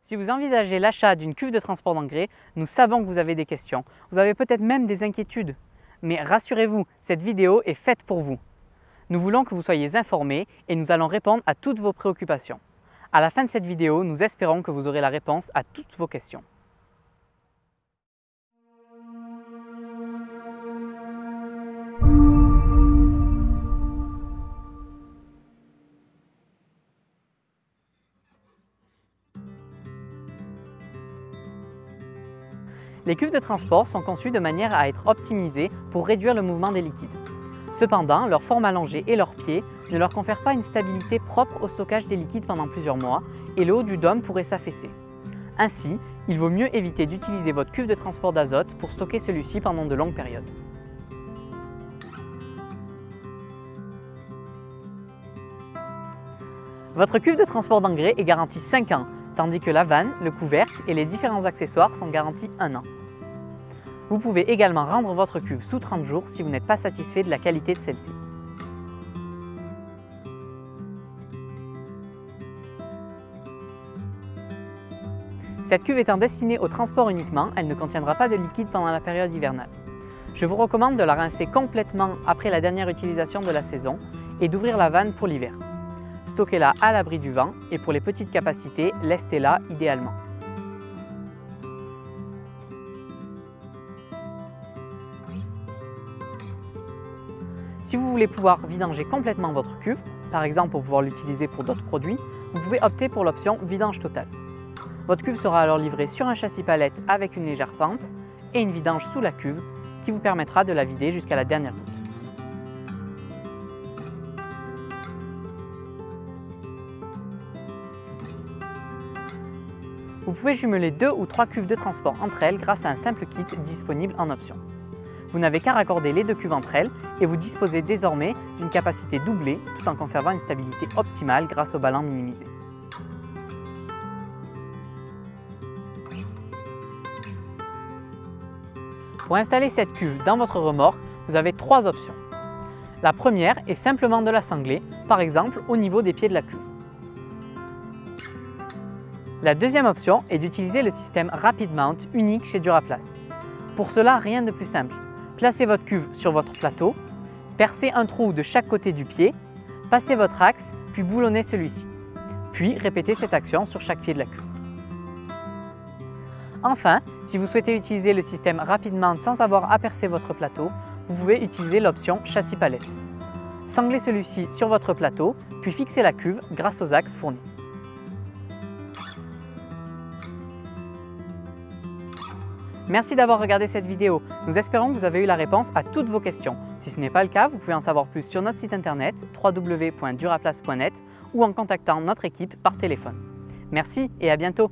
Si vous envisagez l'achat d'une cuve de transport d'engrais, nous savons que vous avez des questions. Vous avez peut-être même des inquiétudes. Mais rassurez-vous, cette vidéo est faite pour vous. Nous voulons que vous soyez informés et nous allons répondre à toutes vos préoccupations. À la fin de cette vidéo, nous espérons que vous aurez la réponse à toutes vos questions. Les cuves de transport sont conçues de manière à être optimisées pour réduire le mouvement des liquides. Cependant, leur forme allongée et leurs pieds ne leur confèrent pas une stabilité propre au stockage des liquides pendant plusieurs mois et le haut du dôme pourrait s'affaisser. Ainsi, il vaut mieux éviter d'utiliser votre cuve de transport d'azote pour stocker celui-ci pendant de longues périodes. Votre cuve de transport d'engrais est garantie 5 ans, tandis que la vanne, le couvercle et les différents accessoires sont garantis 1 an. Vous pouvez également rendre votre cuve sous 30 jours si vous n'êtes pas satisfait de la qualité de celle-ci. Cette cuve étant destinée au transport uniquement, elle ne contiendra pas de liquide pendant la période hivernale. Je vous recommande de la rincer complètement après la dernière utilisation de la saison et d'ouvrir la vanne pour l'hiver. Stockez-la à l'abri du vent et pour les petites capacités, lestez-la idéalement. Si vous voulez pouvoir vidanger complètement votre cuve, par exemple pour pouvoir l'utiliser pour d'autres produits, vous pouvez opter pour l'option vidange totale. Votre cuve sera alors livrée sur un châssis palette avec une légère pente et une vidange sous la cuve qui vous permettra de la vider jusqu'à la dernière goutte. Vous pouvez jumeler 2 ou 3 cuves de transport entre elles grâce à un simple kit disponible en option. Vous n'avez qu'à raccorder les 2 cuves entre elles et vous disposez désormais d'une capacité doublée tout en conservant une stabilité optimale grâce au ballon minimisé. Pour installer cette cuve dans votre remorque, vous avez 3 options. La première est simplement de la sangler, par exemple au niveau des pieds de la cuve. La deuxième option est d'utiliser le système Rapid Mount unique chez Duraplast. Pour cela, rien de plus simple. Placez votre cuve sur votre plateau, percez un trou de chaque côté du pied, passez votre axe, puis boulonnez celui-ci. Puis répétez cette action sur chaque pied de la cuve. Enfin, si vous souhaitez utiliser le système Rapid Mount sans avoir à percer votre plateau, vous pouvez utiliser l'option châssis palette. Sanglez celui-ci sur votre plateau, puis fixez la cuve grâce aux axes fournis. Merci d'avoir regardé cette vidéo. Nous espérons que vous avez eu la réponse à toutes vos questions. Si ce n'est pas le cas, vous pouvez en savoir plus sur notre site internet www.duraplast.net ou en contactant notre équipe par téléphone. Merci et à bientôt.